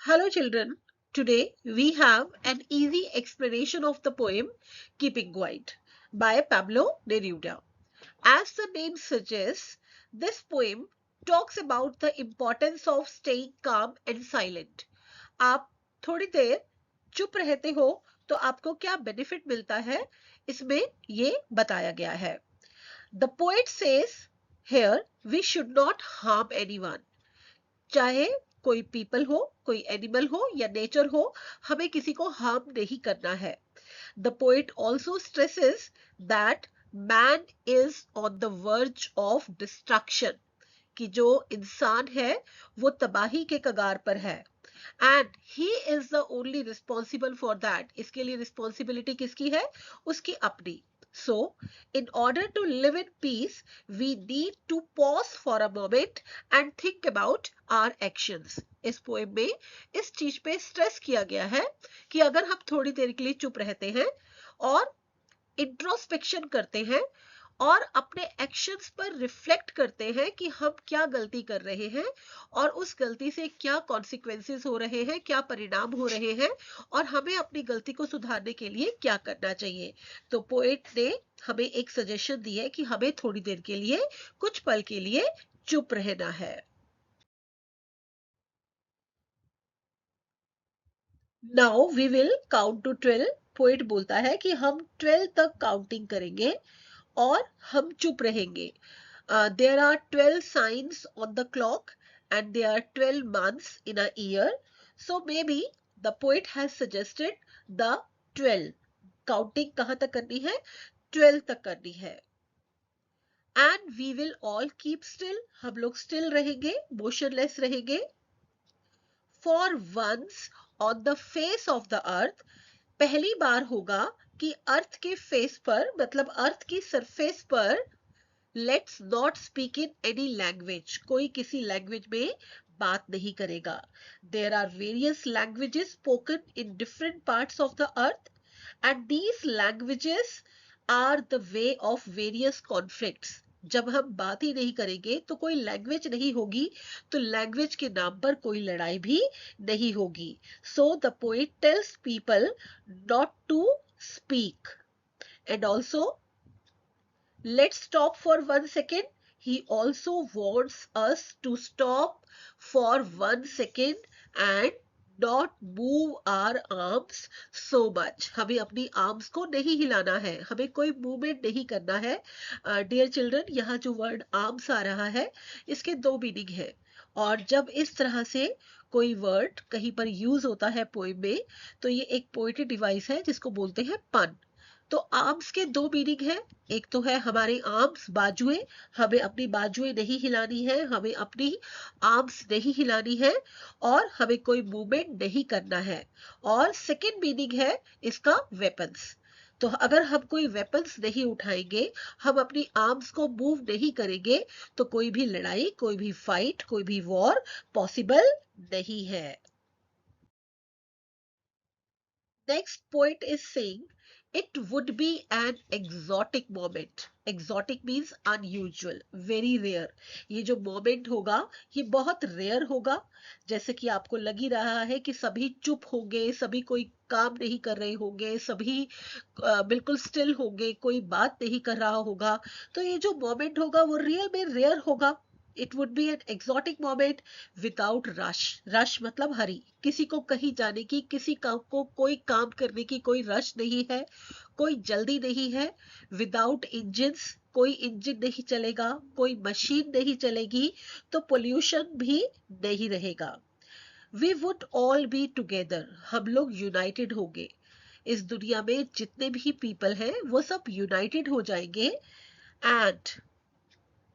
Hello children, today we have an easy explanation of the poem Keeping Quiet by Pablo Neruda. As the name suggests, this poem talks about the importance of staying calm and silent. आप थोड़ी देर चुप रहते हो तो आपको क्या benefit मिलता है इसमें ये बताया गया है. The poet says here we should not harm anyone. चाहे कोई पीपल हो, कोई एनिमल हो या नेचर हो, हमें किसी को हार्म नहीं करना है. The poet also stresses that man is on the verge of destruction, कि जो इंसान है वो तबाही के कगार पर है. And he is the only responsible for that. इसके लिए रिस्पॉन्सिबिलिटी किसकी है? उसकी अपनी. So, in order to live in peace, we need to pause for a moment and think about our actions. इस पोएम में इस चीज पे स्ट्रेस किया गया है कि अगर हम थोड़ी देर के लिए चुप रहते हैं और इंट्रोस्पेक्शन करते हैं और अपने एक्शंस पर रिफ्लेक्ट करते हैं कि हम क्या गलती कर रहे हैं और उस गलती से क्या कॉन्सिक्वेंसेस हो रहे हैं, क्या परिणाम हो रहे हैं और हमें अपनी गलती को सुधारने के लिए क्या करना चाहिए. तो पोएट ने हमें एक सजेशन दी है कि हमें थोड़ी देर के लिए, कुछ पल के लिए चुप रहना है. Now we will count to 12. Poet बोलता है कि हम 12 तक काउंटिंग करेंगे और हम चुप रहेंगे. There are 12 signs on the clock and there are 12 months in a year. So maybe the poet has suggested the 12. Counting कहाँ तक करनी है? 12 तक करनी है. And we will all keep still. हम लोग still रहेंगे, motionless रहेंगे. For once on the face of the earth, पहली बार होगा कि अर्थ के फेस पर, मतलब अर्थ की सरफेस पर, let's not speak in any language. कोई किसी लैंग्वेज में बात नहीं करेगा. There are various languages spoken in different parts of the earth and these languages are the way of various conflicts. जब हम बात ही नहीं करेंगे तो कोई लैंग्वेज नहीं होगी, तो लैंग्वेज के नाम पर कोई लड़ाई भी नहीं होगी. So the poet tells people not to speak. And also, let's stop for 1 second. He also wants us to stop for 1 second and not move our arms so much. हमें अपनी आर्म्स को नहीं हिलाना है, हमें कोई मूवमेंट नहीं करना है. डियर चिल्ड्रन, यहाँ जो वर्ड आर्म्स आ रहा है इसके दो मीनिंग है, और जब इस तरह से कोई वर्ड कहीं पर यूज होता है पोएम में तो ये एक पोएट्री डिवाइस है जिसको बोलते हैं पन. तो आर्म्स के दो मीनिंग है. एक तो है हमारे आर्म्स, बाजुएं, हमें अपनी बाजुएं नहीं हिलानी है, हमें अपनी आर्म्स नहीं हिलानी है और हमें कोई मूवमेंट नहीं करना है. और सेकंड मीनिंग है इसका वेपन्स. तो अगर हम कोई वेपन्स नहीं उठाएंगे, हम अपनी आर्म्स को मूव नहीं करेंगे, तो कोई भी लड़ाई, कोई भी फाइट, कोई भी वॉर पॉसिबल नहीं है. Next poet is saying it would be an exotic moment. Exotic means unusual, very rare. ये जो moment होगा ये बहुत rare होगा. जैसे कि आपको लग ही रहा है कि सभी चुप होंगे, सभी कोई काम नहीं कर रहे होंगे, सभी बिल्कुल still होंगे, कोई बात नहीं कर रहा होगा. तो ये जो moment होगा वो real में rare होगा. It would be an exotic moment without rush. Rush मतलब हरी. किसी को कहीं जाने की, किसी काम को कोई काम करने की कोई रश नहीं है, कोई जल्दी नहीं है. Without engines, कोई इंजन नहीं चलेगा, कोई मशीन नहीं चलेगी, तो पोल्यूशन भी नहीं रहेगा. We would all be together. हम लोग यूनाइटेड होंगे. इस दुनिया में जितने भी पीपल हैं वो सब यूनाइटेड हो जाएंगे. And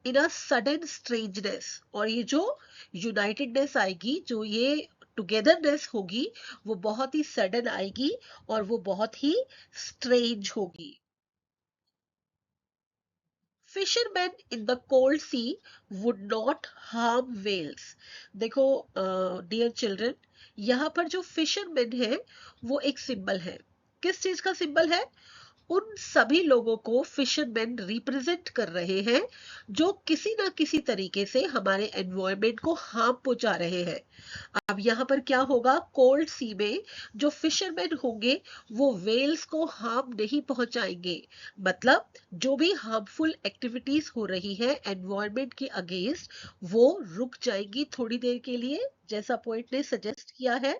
in a sudden strangeness, और ये जो यूनाइटेडनेस आएगी, जो ये टुगेदरनेस होगी, वो बहुत ही सडन आएगी और वो बहुत ही स्ट्रेंज होगी. Fishermen in the cold sea would not harm whales. देखो डियर चिल्ड्रन, यहाँ पर जो फिशरमैन है वो एक सिंबल है. किस चीज का सिंबल है? उन सभी लोगों को फिशरमैन रिप्रेजेंट कर रहे हैं जो किसी ना किसी तरीके से हमारे एनवायरनमेंट को हार्म पहुंचा रहे हैं। अब यहाँ पर क्या होगा, कोल्ड सी में जो फिशरमैन होंगे वो वेल्स को हार्म नहीं पहुंचाएंगे। मतलब जो भी हार्मफुल एक्टिविटीज हो रही है एनवायरनमेंट के अगेंस्ट, वो रुक जाएंगी थोड़ी देर के लिए, जैसा पोइट ने सजेस्ट किया है।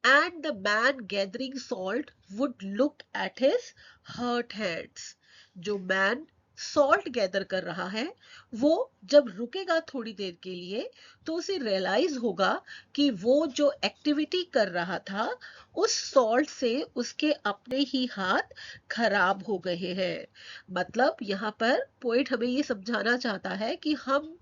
And the man gathering salt would look at his hurt hands. जो मैन सॉल्ट गैदर कर रहा है वो जब रुकेगा थोड़ी देर के लिए तो उसे रियलाइज होगा कि वो जो एक्टिविटी कर रहा था उस सॉल्ट से उसके अपने ही हाथ खराब हो गए हैं। मतलब यहाँ पर पोइट हमें ये समझाना चाहता है कि हम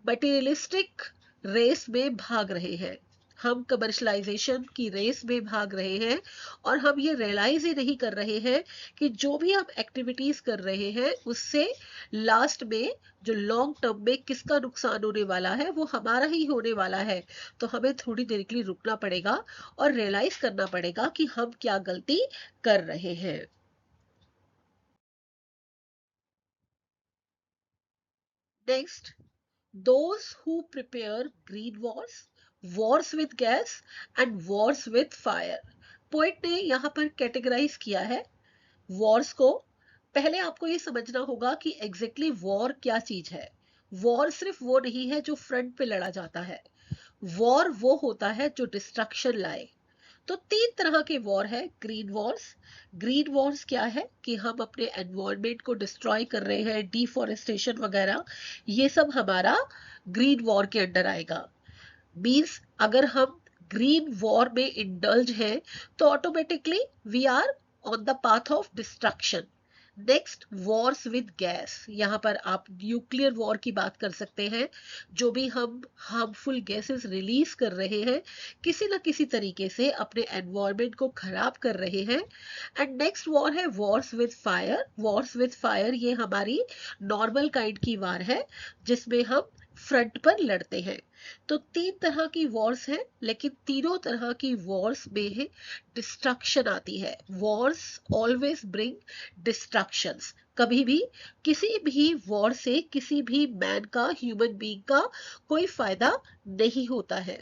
मटेरियलिस्टिक रेस में भाग रहे हैं, हम कमर्शलाइजेशन की रेस में भाग रहे हैं और हम ये रियलाइज ही नहीं कर रहे हैं कि जो भी हम एक्टिविटीज कर रहे हैं उससे लास्ट में जो लॉन्ग टर्म में किसका नुकसान होने वाला है वो हमारा ही होने वाला है। तो हमें थोड़ी देर के लिए रुकना पड़ेगा और रियलाइज करना पड़ेगा कि हम क्या गलती कर रहे हैं। Next, those who prepare green wars, wars with gas and wars with fire. Poet ने यहाँ पर कैटेगराइज किया है वॉर्स को। पहले आपको ये समझना होगा कि एग्जैक्टली वॉर क्या चीज है। वॉर सिर्फ वो नहीं है जो फ्रंट पे लड़ा जाता है, वॉर वो होता है जो डिस्ट्रक्शन लाए। तो तीन तरह के वॉर है ग्रीन वॉर्स। ग्रीन वॉर्स क्या है कि हम अपने एनवायरनमेंट को डिस्ट्रॉय कर रहे हैं, डिफॉरेस्टेशन वगैरह, ये सब हमारा ग्रीन वॉर के अंडर आएगा। मींस अगर हम ग्रीन वॉर में इंडल्ज हैं तो automatically we are on the path of destruction. Next, wars with gas, यहाँ पर आप न्यूक्लियर वॉर की बात कर सकते हैं। जो भी हम हार्मफुल गैसेस रिलीज कर रहे हैं किसी न किसी तरीके से अपने एनवायरनमेंट को खराब कर रहे हैं। एंड नेक्स्ट वॉर है Wars with fire. Wars with fire ये हमारी नॉर्मल काइंड की वार है जिसमें हम फ्रंट पर लड़ते हैं। तो तीन तरह की वॉर्स हैं लेकिन तीनों तरह की वॉर्स में डिस्ट्रक्शन आती है। Wars always bring destructions. कभी भी किसी भी वॉर से किसी भी मैन का, ह्यूमन बीइंग का कोई फायदा नहीं होता है।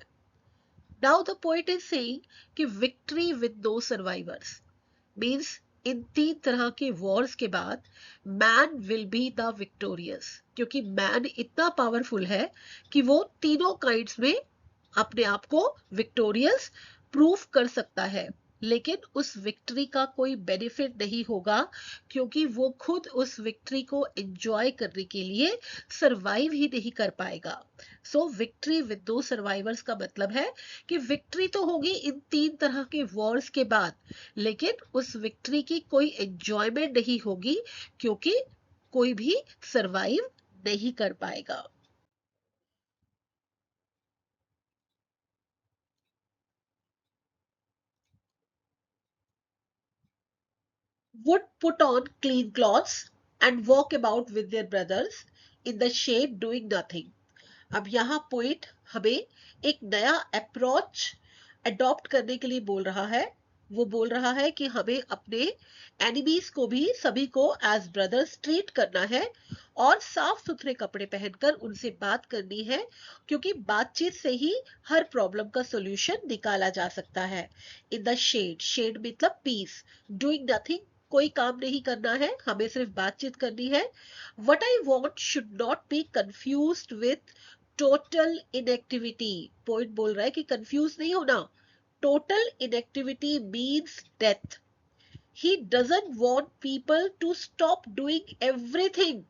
Now the point is saying कि victory with no survivors means इन तीन तरह के वॉर्स के बाद man will be the victorious, क्योंकि मैन इतना पावरफुल है कि वो तीनों काइंड्स में अपने आप को विक्टोरियस प्रूव कर सकता है। लेकिन उस विक्ट्री का कोई बेनिफिट नहीं होगा क्योंकि वो खुद उस विक्ट्री को एंजॉय करने के लिए सरवाइव ही नहीं कर पाएगा। सो विक्ट्री विद दो सर्वाइवर्स का मतलब है कि विक्ट्री तो होगी इन तीन तरह के वॉर्स के बाद, लेकिन उस विक्ट्री की कोई एंजॉयमेंट नहीं होगी क्योंकि कोई भी सरवाइव नहीं कर पाएगा। would put on clean clothes and walk about with their brothers in the shade doing nothing. अब यहाँ पोइट हमें एक नया अप्रोच अडॉप्ट करने के लिए बोल रहा है। वो बोल रहा है कि हमें अपने एनिमीज को भी सभी को एज ब्रदर्स ट्रीट करना है और साफ सुथरे कपड़े पहनकर उनसे बात करनी है क्योंकि बातचीत से ही हर प्रॉब्लम का सॉल्यूशन निकाला जा सकता है। इन द शेड, शेड मतलब पीस, डूइंग नथिंग, कोई काम नहीं करना है, हमें सिर्फ बातचीत करनी है। What I want should not be confused with total inactivity. Point बोल रहा है कि कंफ्यूज नहीं होना। Total inactivity means death. He doesn't want people to stop doing everything.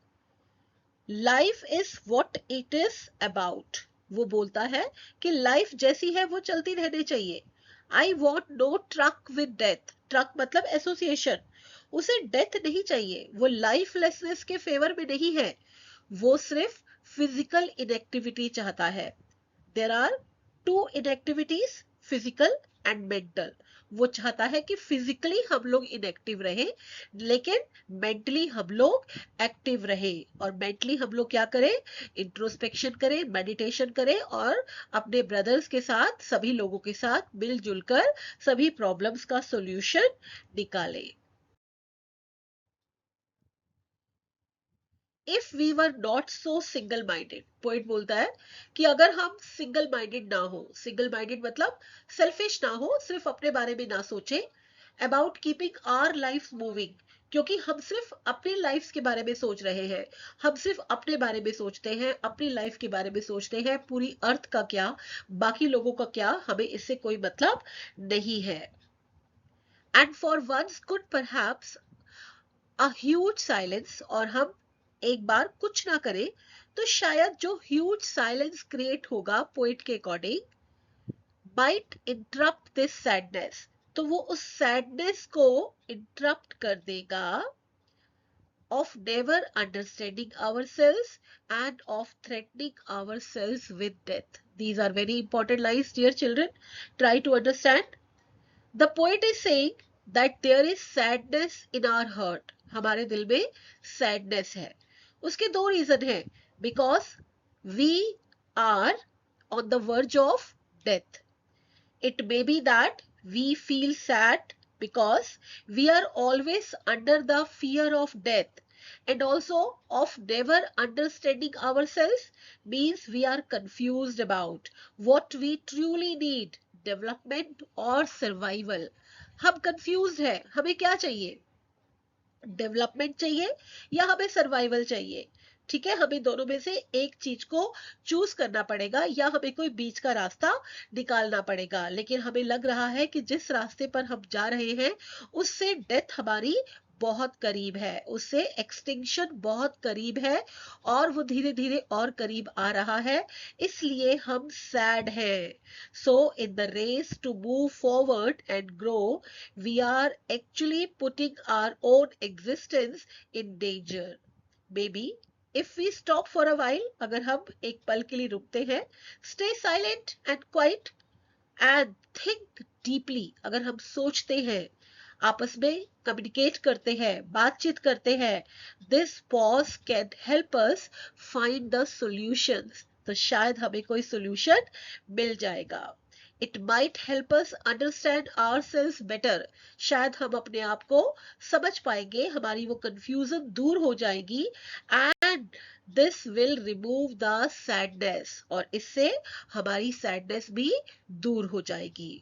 Life is what it is about. वो बोलता है कि लाइफ जैसी है वो चलती रहनी चाहिए। I want no truck with death. Truck मतलब एसोसिएशन। उसे डेथ नहीं चाहिए, वो लाइफलेसनेस के फेवर में नहीं है, वो सिर्फ फिजिकल इनएक्टिविटी चाहता है। There are two inactivities, physical and mental. वो चाहता है कि फिजिकली हम लोग इनएक्टिव रहे लेकिन मेंटली हम लोग एक्टिव रहे। और मेंटली हम लोग क्या करें, इंट्रोस्पेक्शन करें, मेडिटेशन करें और अपने ब्रदर्स के साथ, सभी लोगों के साथ मिलजुल कर सभी प्रॉब्लम्स का सॉल्यूशन निकालें। If we were not so single minded, poet बोलता है कि अगर हम सिंगल माइंडेड ना हो, सिंगल माइंडेड मतलब सेल्फिश ना हो, सिर्फ अपने बारे में ना सोचे, about keeping our life moving, क्योंकि हम सिर्फ अपनी लाइफ के बारे में सोच रहे हैं, हम सिर्फ अपने बारे में सोचते हैं, अपनी लाइफ के बारे में सोचते हैं, पूरी अर्थ का क्या, बाकी लोगों का क्या, हमें इससे कोई मतलब नहीं है। And for once could perhaps a huge silence, और हम एक बार कुछ ना करें तो शायद जो ह्यूज साइलेंस क्रिएट होगा पोइट के according, might interrupt this sadness, तो वो उस सैडनेस को इंटरप्ट कर देगा, of never understanding ourselves and of threatening ourselves with death. These are very important lines, dear children. Try to understand. The poet is saying that there is sadness in our heart. हमारे दिल में sadness है. उसके दो reason हैं. Because we are on the verge of death. It may be that we feel sad because we are always under the fear of death, and also of never understanding ourselves means we are confused about what we truly need, development or survival. हम confused हैं, हमें क्या चाहिए, development चाहिए या हमें survival चाहिए, ठीक है, हमें दोनों में से एक चीज को चूज करना पड़ेगा या हमें कोई बीच का रास्ता निकालना पड़ेगा। लेकिन हमें लग रहा है कि जिस रास्ते पर हम जा रहे हैं उससे डेथ हमारी बहुत करीब है, उससे एक्सटिंक्शन बहुत करीब है और वो धीरे धीरे और करीब आ रहा है, इसलिए हम सैड हैं। So in the race to move forward and grow, we are actually putting our own existence in danger. Maybe if we stop for a while, अगर हम एक पल के लिए रुकते हैं, stay silent and quiet and think deeply, अगर हम सोचते हैं, आपस में कम्युनिकेट करते हैं, बातचीत करते हैं, this pause can help us find the solutions, तो शायद हमें कोई solution मिल जाएगा। It might help us understand ourselves better, शायद हम अपने आप को समझ पाएंगे, हमारी वो confusion दूर हो जाएगी, and this will remove the sadness, और इससे हमारी sadness भी दूर हो जाएगी।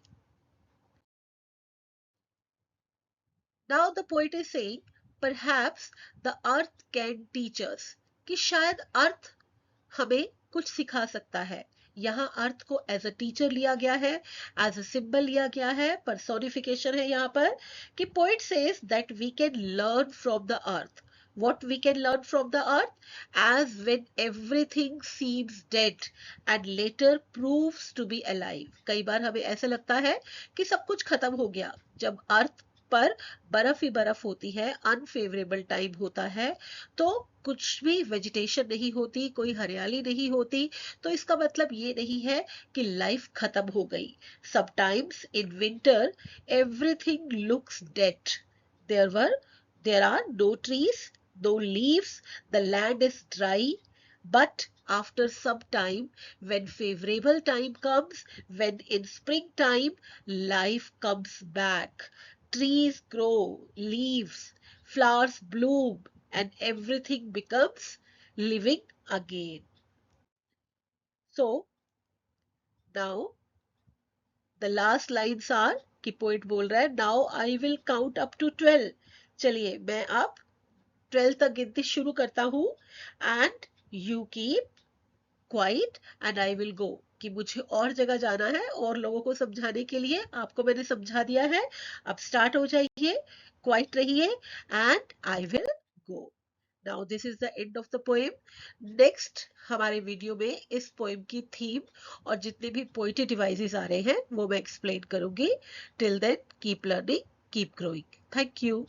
Now the poet is saying, perhaps the earth can teach us, कि शायद अर्थ हमें कुछ सिखा सकता है। यहाँ अर्थ को एज अ टीचर लिया गया है, एज अ सिंबल लिया गया है, पर्सोनिफिकेशन है यहाँ पर, कि poet says that we can learn from the earth. What we can learn from the earth? As when everything seems dead and later proves to be alive. कई बार हमें ऐसा लगता है कि सब कुछ खत्म हो गया, जब अर्थ पर बर्फ ही बर्फ होती है, अनफेवरेबल टाइम होता है, तो कुछ भी वेजिटेशन नहीं होती, कोई हरियाली नहीं होती, तो इसका मतलब ये नहीं है कि लाइफ खत्म हो गई। Sometimes in winter everything looks dead, there are no trees, no leaves, the land is dry, but after some time, when favorable time comes, when in springtime life comes back, trees grow, leaves, flowers bloom, and everything becomes living again. So now the last lines are कि poet बोल रहा है, now I will count up to 12. चलिए मैं अब 12 तक गिनती शुरू करता हूँ, and you keep quiet and I will go, कि मुझे और जगह जाना है और लोगों को समझाने के लिए, आपको मैंने समझा दिया है, अब स्टार्ट हो जाइए, क्वाइट रहिए, and I will go. Now this is the end of the poem. Next हमारे वीडियो में इस पोएम की थीम और जितने भी पोएट्री डिवाइसेस आ रहे हैं वो मैं एक्सप्लेन करूंगी. Till then keep learning, keep growing. Thank you.